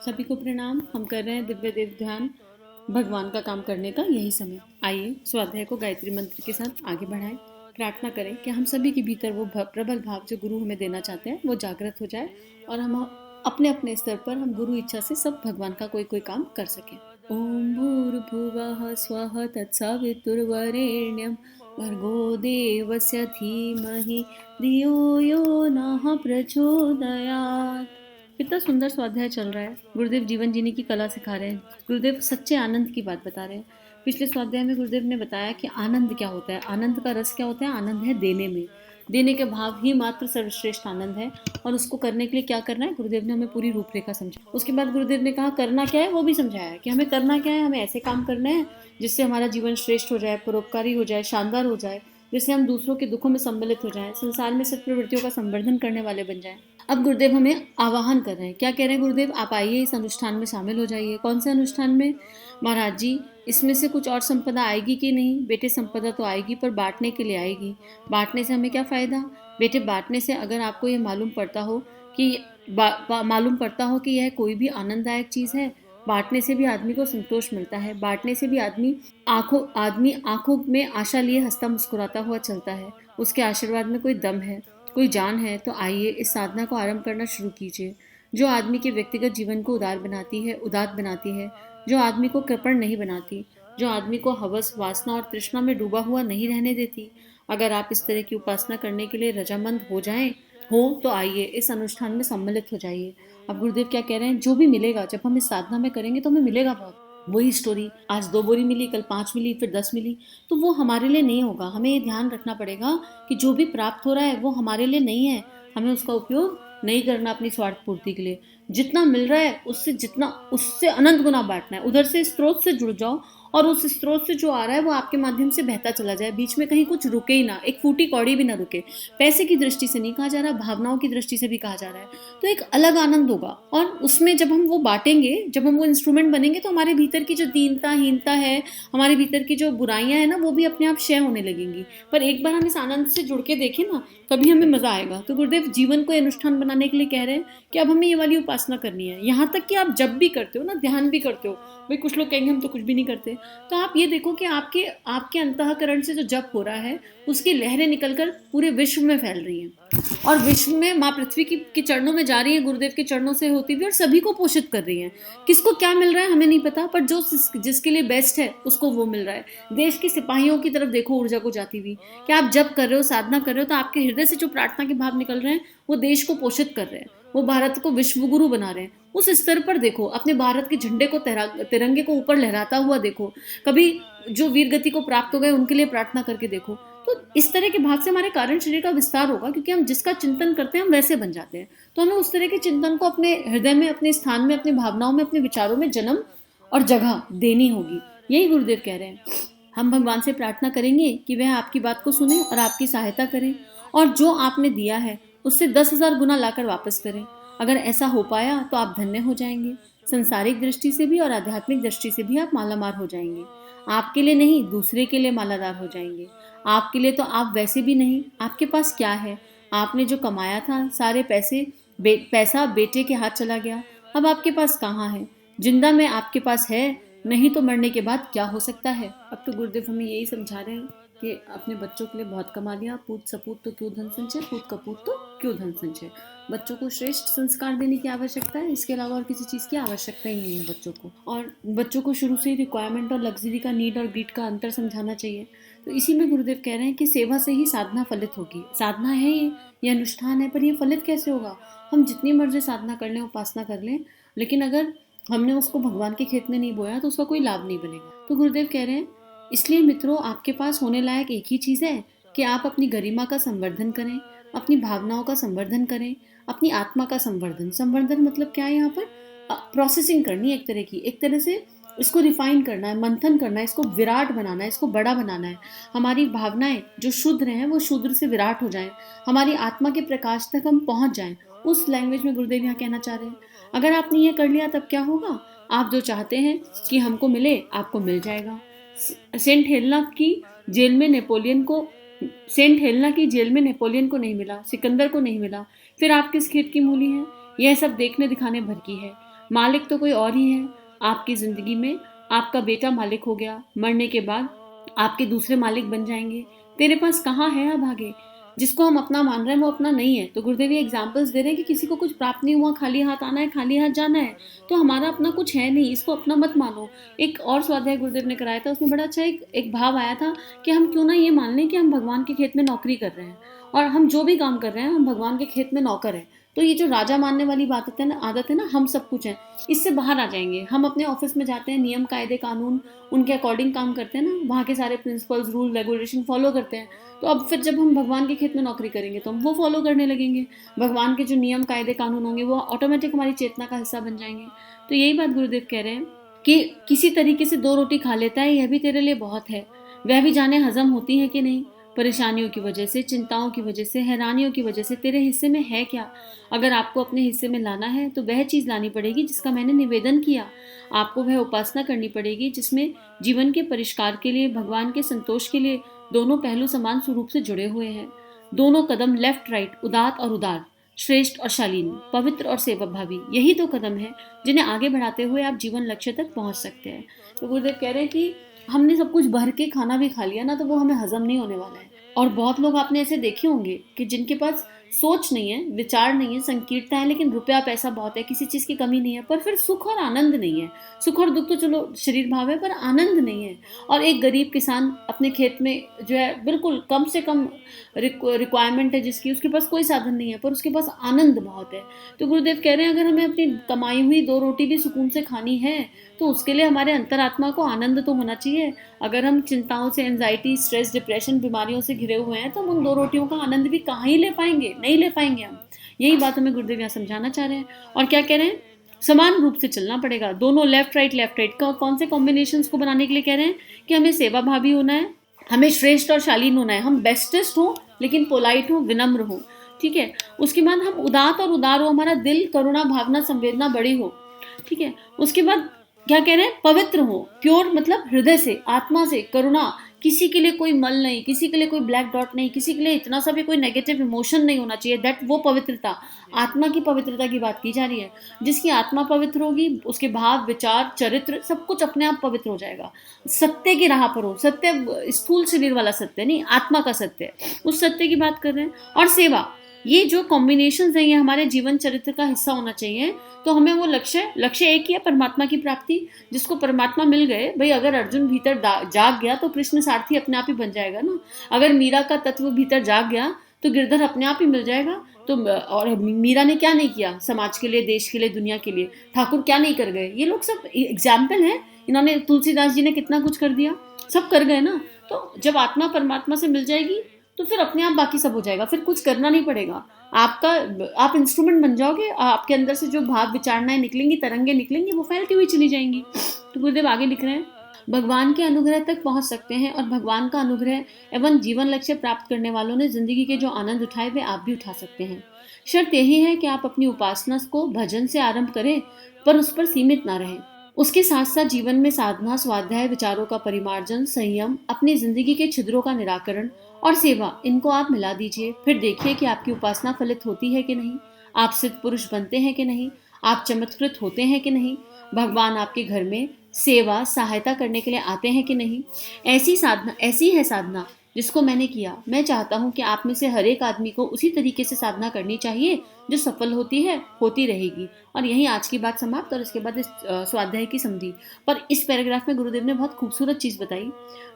सभी को प्रणाम। हम कर रहे हैं दिव्य देव ध्यान, भगवान का काम करने का यही समय। आइए स्वाध्याय को गायत्री मंत्र के साथ आगे बढ़ाएं। प्रार्थना करें कि हम सभी के भीतर वो प्रबल भाव जो गुरु हमें देना चाहते हैं वो जागृत हो जाए और हम अपने अपने स्तर पर हम गुरु इच्छा से सब भगवान का कोई कोई काम कर सकें। ओम भूर्भुवः स्वः तत्सवितुर्वरेण्यं भर्गो देवस्य धीमहि धियो यो नः प्रचोदयात्। कितना सुंदर स्वाध्याय चल रहा है। गुरुदेव जीवन जीने की कला सिखा रहे हैं। गुरुदेव सच्चे आनंद की बात बता रहे हैं। पिछले स्वाध्याय में गुरुदेव ने बताया कि आनंद क्या होता है, आनंद का रस क्या होता है। आनंद है देने में, देने के भाव ही मात्र सर्वश्रेष्ठ आनंद है। और उसको करने के लिए क्या करना है, गुरुदेव ने हमें पूरी रूपरेखा समझाई। उसके बाद गुरुदेव ने कहा करना क्या है, वो भी समझाया कि हमें करना क्या है। हमें ऐसे काम करना है जिससे हमारा जीवन श्रेष्ठ हो जाए, परोपकारी हो जाए, शानदार हो जाए, जिससे हम दूसरों के दुखों में सम्मिलित हो जाएं, संसार में सत्प्रवृत्तियों का संवर्धन करने वाले बन जाएं। अब गुरुदेव हमें आवाहन कर रहे हैं। क्या कह रहे हैं गुरुदेव? आप आइए इस अनुष्ठान में शामिल हो जाइए। कौन से अनुष्ठान में? महाराज जी, इसमें से कुछ और संपदा आएगी कि नहीं? बेटे संपदा तो आएगी, पर बांटने के लिए आएगी। बांटने से हमें क्या फायदा? बेटे बांटने से अगर आपको ये मालूम पड़ता हो कि यह कोई भी आनंददायक चीज है, बांटने से भी आदमी को संतोष मिलता है। बांटने से भी आदमी आंखों में आशा लिए हंसता मुस्कुराता हुआ चलता है। उसके आशीर्वाद में कोई दम है, कोई जान है। तो आइए इस साधना को आरंभ करना शुरू कीजिए, जो आदमी के व्यक्तिगत जीवन को उदात बनाती है, जो आदमी को कृपण नहीं बनाती, जो आदमी को हवस, वासना और तृष्णा में डूबा हुआ नहीं रहने देती। अगर आप इस तरह की उपासना करने के लिए रजामंद हो तो आइए इस अनुष्ठान में सम्मिलित हो जाइए। अब गुरुदेव क्या कह रहे हैं? जो भी मिलेगा, जब हम इस साधना में करेंगे तो हमें मिलेगा बहुत। वही स्टोरी, आज 2 बोरी मिली, कल 5 मिली, फिर 10 मिली, तो वो हमारे लिए नहीं होगा। हमें ये ध्यान रखना पड़ेगा कि जो भी प्राप्त हो रहा है वो हमारे लिए नहीं है। हमें उसका उपयोग नहीं करना अपनी स्वार्थ पूर्ति के लिए। जितना मिल रहा है उससे अनंत गुना बांटना है। उधर से स्रोत से जुड़ जाओ और उस स्रोत से जो आ रहा है वो आपके माध्यम से बहता चला जाए। बीच में कहीं कुछ रुके ही ना, एक फूटी कौड़ी भी ना रुके। पैसे की दृष्टि से नहीं कहा जा रहा, भावनाओं की दृष्टि से भी कहा जा रहा है। तो एक अलग आनंद होगा। और उसमें जब हम वो बांटेंगे, जब हम वो इंस्ट्रूमेंट बनेंगे, तो हमारे भीतर की जो दीनता हीनता है, हमारे भीतर की जो बुराइयां हैं ना, वो भी अपने आप क्षय होने लगेंगी। पर एक बार हम इस आनंद से जुड़ के देखें ना, तभी हमें मजा आएगा। तो गुरुदेव जीवन को अनुष्ठान बनाने के लिए कह रहे हैं कि अब हमें ये वाली उपासना करनी है। यहाँ तक कि आप जब भी करते हो ना, ध्यान भी करते हो, भाई कुछ लोग कहेंगे हम तो कुछ भी नहीं करते, तो आप ये देखो कि आपके अंतःकरण से जो जप हो रहा है उसकी लहरें निकलकर पूरे विश्व में फैल रही हैं और विश्व में माँ पृथ्वी के चरणों में जा रही है, गुरुदेव के चरणों से होती हुई, और सभी को पोषित कर रही है। किसको क्या मिल रहा है हमें नहीं पता, पर जो जिसके लिए बेस्ट है उसको वो मिल रहा है। देश के सिपाहियों की तरफ देखो ऊर्जा को जाती हुई, कि आप जब कर रहे हो, साधना कर रहे हो, तो आपके हृदय से जो प्रार्थना के भाव निकल रहे हैं वो देश को पोषित कर रहे हैं, वो भारत को विश्व गुरु बना रहे हैं। उस स्तर पर देखो, अपने भारत के झंडे को, तिरंगे को ऊपर लहराता हुआ देखो। कभी जो वीर गति को प्राप्त हो गए उनके लिए प्रार्थना करके देखो। तो इस तरह के भाव से हमारे कारण शरीर का विस्तार होगा, क्योंकि हम जिसका चिंतन करते हैं हम वैसे बन जाते हैं। तो हमें उस तरह के चिंतन को अपने हृदय में, अपने स्थान में, अपनी भावनाओं में, अपने विचारों में जन्म और जगह देनी होगी। यही गुरुदेव कह रहे हैं। हम भगवान से प्रार्थना करेंगे कि वह आपकी बात को सुने और आपकी सहायता करें, और जो आपने दिया है उससे 10,000 गुना लाकर वापस करें। अगर ऐसा हो पाया तो आप धन्य हो जाएंगे। संसारिक दृष्टि से भी और आध्यात्मिक दृष्टि से भी आप मालामाल हो जाएंगे। आपके लिए नहीं, दूसरे के लिए मालादार हो जाएंगे। आपके लिए तो आप वैसे भी नहीं। आपके पास क्या है? आपने जो कमाया था सारे पैसा बेटे के हाथ चला गया। अब आपके पास कहाँ है? जिंदा में आपके पास है, नहीं तो मरने के बाद क्या हो सकता है? अब तो गुरुदेव हमें यही समझा रहे हैं कि अपने बच्चों के लिए बहुत कमा लिया, पूत सपूत तो क्यों धन संचय, पूत कपूत तो क्यों धन संचय। बच्चों को श्रेष्ठ संस्कार देने की आवश्यकता है, इसके अलावा और किसी चीज़ की आवश्यकता ही नहीं है बच्चों को। और बच्चों को शुरू से ही रिक्वायरमेंट और लग्जरी का, नीड और ग्रीड का अंतर समझाना चाहिए। तो इसी में गुरुदेव कह रहे हैं कि सेवा से ही साधना फलित होगी। साधना है ये अनुष्ठान है, पर ये फलित कैसे होगा? हम जितनी मर्जी साधना कर लें, उपासना कर लें, लेकिन अगर हमने उसको भगवान के खेत में नहीं बोया तो उसका कोई लाभ नहीं बनेगा। तो गुरुदेव कह रहे हैं, इसलिए मित्रों, आपके पास होने लायक एक ही चीज़ है कि आप अपनी गरिमा का संवर्धन करें, अपनी भावनाओं का संवर्धन करें, अपनी आत्मा का संवर्धन मतलब क्या है? यहाँ पर प्रोसेसिंग करनी है, एक तरह से इसको रिफाइन करना है, मंथन करना है, इसको विराट बनाना है, इसको बड़ा बनाना है। हमारी भावनाएं जो शूद्र हैं वो शूद्र से विराट हो जाएं, हमारी आत्मा के प्रकाश तक हम पहुंच जाएं। उस लैंग्वेज में गुरुदेव यहाँ कहना चाह रहे हैं। अगर आपने ये कर लिया तब क्या होगा? आप जो चाहते हैं कि हमको मिले, आपको मिल जाएगा। सेंट हेलेना की जेल में नेपोलियन को नहीं मिला, सिकंदर को नहीं मिला, फिर आप किस खेत की मूली हैं? यह सब देखने दिखाने भर की है। मालिक तो कोई और ही है। आपकी जिंदगी में आपका बेटा मालिक हो गया, मरने के बाद आपके दूसरे मालिक बन जाएंगे। तेरे पास कहाँ है अब आगे? जिसको हम अपना मान रहे हैं वो अपना नहीं है। तो गुरुदेव ये एग्जाम्पल्स दे रहे हैं कि किसी को कुछ प्राप्त नहीं हुआ, खाली हाथ आना है, खाली हाथ जाना है, तो हमारा अपना कुछ है नहीं, इसको अपना मत मानो। एक और स्वाध्याय गुरुदेव ने कराया था, उसमें बड़ा अच्छा एक भाव आया था कि हम क्यों ना ये मान लें कि हम भगवान के खेत में नौकरी कर रहे हैं और हम जो भी काम कर रहे हैं हम भगवान के खेत में नौकर हैं। तो ये जो राजा मानने वाली बात है ना, आदत है ना, हम सब कुछ है, इससे बाहर आ जाएंगे। हम अपने ऑफिस में जाते हैं, नियम कायदे कानून उनके अकॉर्डिंग काम करते हैं ना, वहाँ के सारे प्रिंसिपल्स रूल रेगुलेशन फॉलो करते हैं। तो अब फिर जब हम भगवान के खेत में नौकरी करेंगे तो हम वो फॉलो करने लगेंगे। भगवान के जो नियम कायदे कानून होंगे वो ऑटोमेटिक हमारी चेतना का हिस्सा बन जाएंगे। तो यही बात गुरुदेव कह रहे हैं कि किसी तरीके से 2 रोटी खा लेता है, यह भी तेरे लिए बहुत है। वह भी जाने हजम होती है कि नहीं। परेशानियों की वजह से, चिंताओं की वजह से, हैरानियों की वजह से तेरे हिस्से में है क्या? अगर आपको अपने हिस्से में लाना है तो वह चीज़ लानी पड़ेगी जिसका मैंने निवेदन किया। आपको वह उपासना करनी पड़ेगी जिसमें जीवन के परिष्कार के लिए, भगवान के संतोष के लिए दोनों पहलू समान स्वरूप से जुड़े हुए हैं। दोनों कदम लेफ्ट राइट, उदात और उदार, श्रेष्ठ और शालीन, पवित्र और सेवाभावी, यही तो कदम है जिन्हें आगे बढ़ाते हुए आप जीवन लक्ष्य तक पहुंच सकते हैं। तो गुरुदेव कह रहे हैं कि हमने सब कुछ भर के खाना भी खा लिया ना तो वो हमें हजम नहीं होने वाला है। और बहुत लोग आपने ऐसे देखे होंगे कि जिनके पास सोच नहीं है, विचार नहीं है, संकीर्णता है, लेकिन रुपया पैसा बहुत है, किसी चीज की कमी नहीं है, पर फिर सुख और आनंद नहीं है। सुख और दुख तो चलो शरीर भाव है, पर आनंद नहीं है। और एक गरीब किसान अपने खेत में जो है बिल्कुल कम से कम रिक्वायरमेंट है जिसकी, उसके पास कोई साधन नहीं है पर उसके पास आनंद बहुत है। तो गुरुदेव कह रहे हैं अगर हमें अपनी कमाई हुई 2 रोटी भी सुकून से खानी है तो उसके लिए हमारे अंतरात्मा को आनंद तो होना चाहिए। अगर हम चिंताओं से, एंजाइटी, स्ट्रेस, डिप्रेशन, बीमारियों से घिरे हुए हैं तो हम उन 2 रोटियों का आनंद भी कहाँ ही ले पाएंगे, नहीं ले पाएंगे हम। यही बात हमें गुरुदेव यहाँ समझाना चाह रहे हैं। और क्या कह रहे हैं? समान रूप से चलना पड़ेगा, दोनों लेफ्ट राइट लेफ्ट राइट। कौन से कॉम्बिनेशन को बनाने के लिए कह रहे हैं? कि हमें सेवा भावी होना है, हमें श्रेष्ठ और शालीन होना है, हम बेस्टेस्ट हो लेकिन पोलाइट हो, विनम्र हो, ठीक है। उसके बाद हम उदात और उदार हो, हमारा दिल करुणा भावना संवेदना बड़ी हो, ठीक है। उसके बाद क्या कह रहे हैं? पवित्र हो, प्योर मतलब हृदय से, आत्मा से, करुणा, किसी के लिए कोई मल नहीं, किसी के लिए कोई ब्लैक डॉट नहीं, किसी के लिए इतना सा भी कोई नेगेटिव इमोशन नहीं होना चाहिए। दैट वो पवित्रता, आत्मा की पवित्रता की बात की जा रही है। जिसकी आत्मा पवित्र होगी उसके भाव, विचार, चरित्र सब कुछ अपने आप पवित्र हो जाएगा। सत्य की राह पर हो, सत्य स्थूल शरीर वाला सत्य नहीं, आत्मा का सत्य, उस सत्य की बात कर रहे हैं। और सेवा, ये जो कॉम्बिनेशन है ये हमारे जीवन चरित्र का हिस्सा होना चाहिए। तो हमें वो लक्ष्य एक ही है, परमात्मा की प्राप्ति। जिसको परमात्मा मिल गए, भाई अगर अर्जुन भीतर जाग गया तो कृष्ण सारथी अपने आप ही बन जाएगा ना। अगर मीरा का तत्व भीतर जाग गया तो गिरधर अपने आप ही मिल जाएगा। तो और मीरा ने क्या नहीं किया समाज के लिए, देश के लिए, दुनिया के लिए? ठाकुर क्या नहीं कर गए? ये लोग सब एग्जाम्पल है। इन्होंने, तुलसीदास जी ने कितना कुछ कर दिया, सब कर गए ना। तो जब आत्मा परमात्मा से मिल जाएगी तो फिर अपने आप बाकी सब हो जाएगा, फिर कुछ करना नहीं पड़ेगा। आप इंस्ट्रूमेंट बन जाओगे, आपके अंदर से जो भाव विचारणाएं निकलेंगी, तरंगे निकलेंगी, वो फैलती हुई चली जाएंगी। तो गुरुदेव आगे लिख रहे हैं, भगवान के अनुग्रह तक पहुंच सकते हैं और भगवान का अनुग्रह एवं जीवन लक्ष्य प्राप्त करने वालों ने जिंदगी के जो आनंद उठाए वे आप भी उठा सकते हैं। शर्त यही है कि आप अपनी उपासना को भजन से आरंभ करें पर उस पर सीमित ना रहें। उसके साथ साथ जीवन में साधना, स्वाध्याय, विचारों का परिमार्जन, संयम, अपनी जिंदगी के छिद्रों का निराकरण और सेवा, इनको आप मिला दीजिए। फिर देखिए कि आपकी उपासना फलित होती है कि नहीं, आप सिद्ध पुरुष बनते हैं कि नहीं, आप चमत्कृत होते हैं कि नहीं, भगवान आपके घर में सेवा सहायता करने के लिए आते हैं कि नहीं। ऐसी है साधना जिसको मैंने किया। मैं चाहता हूँ कि आप में से हर एक आदमी को उसी तरीके से साधना करनी चाहिए जो सफल होती है, होती रहेगी। और यहीं आज की बात समाप्त। और इसके बाद इस स्वाध्याय की समझी। पर इस पैराग्राफ में गुरुदेव ने बहुत खूबसूरत चीज बताई।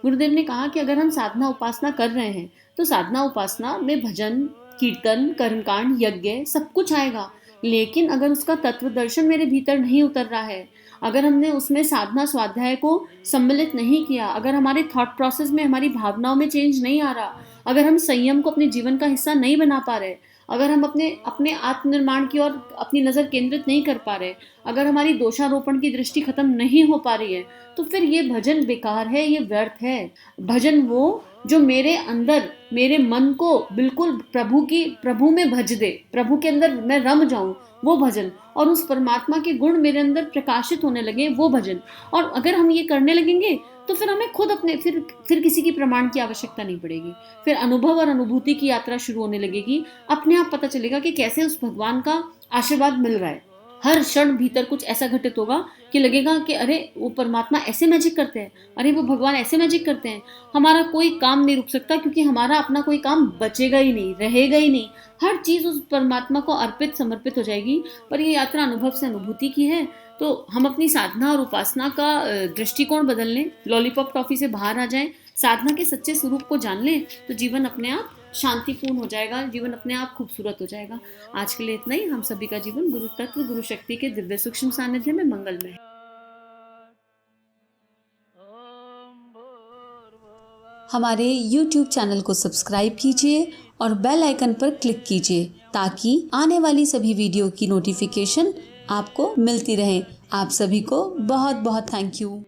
गुरुदेव ने कहा कि अगर हम साधना उपासना कर रहे हैं तो साधना उपासना में भजन, कीर्तन, कर्मकांड, यज्ञ सब कुछ आएगा, लेकिन अगर उसका तत्व दर्शन मेरे भीतर नहीं उतर रहा है, अगर हमने उसमें साधना स्वाध्याय को सम्मिलित नहीं किया, अगर हमारे थॉट प्रोसेस में, हमारी भावनाओं में चेंज नहीं आ रहा, अगर हम संयम को अपने जीवन का हिस्सा नहीं बना पा रहे, अगर हम अपने आत्मनिर्माण की ओर अपनी नज़र केंद्रित नहीं कर पा रहे, अगर हमारी दोषारोपण की दृष्टि खत्म नहीं हो पा रही है, तो फिर ये भजन बेकार है, ये व्यर्थ है। भजन वो जो मेरे अंदर, मेरे मन को बिल्कुल प्रभु में भज दे, प्रभु के अंदर मैं रम जाऊं, वो भजन। और उस परमात्मा के गुण मेरे अंदर प्रकाशित होने लगे, वो भजन। और अगर हम ये करने लगेंगे तो फिर हमें खुद अपने फिर किसी की प्रमाण की आवश्यकता नहीं पड़ेगी। फिर अनुभव और अनुभूति की यात्रा शुरू होने लगेगी। अपने आप पता चलेगा कि कैसे उस भगवान का आशीर्वाद मिल रहा है। हर क्षण भीतर कुछ ऐसा घटित होगा कि लगेगा कि अरे वो परमात्मा ऐसे मैजिक करते हैं, अरे वो भगवान ऐसे मैजिक करते हैं। हमारा कोई काम नहीं रुक सकता, क्योंकि हमारा अपना कोई काम बचेगा ही नहीं, रहेगा ही नहीं। हर चीज़ उस परमात्मा को अर्पित समर्पित हो जाएगी। पर ये यात्रा अनुभव से अनुभूति की है, तो हम अपनी साधना और उपासना का दृष्टिकोण बदल लें, लॉलीपॉप टॉफी से बाहर आ जाएं, साधना के सच्चे स्वरूप को जान लें, तो जीवन अपने आप शांतिपूर्ण हो जाएगा, जीवन अपने आप खूबसूरत हो जाएगा। आज के लिए इतना ही। हम सभी का जीवन गुरु तत्व, गुरु शक्ति के दिव्य सूक्ष्म सानिध्य में मंगलमय है। हमारे YouTube चैनल को सब्सक्राइब कीजिए और बेल आइकन पर क्लिक कीजिए ताकि आने वाली सभी वीडियो की नोटिफिकेशन आपको मिलती रहे। आप सभी को बहुत बहुत थैंक यू।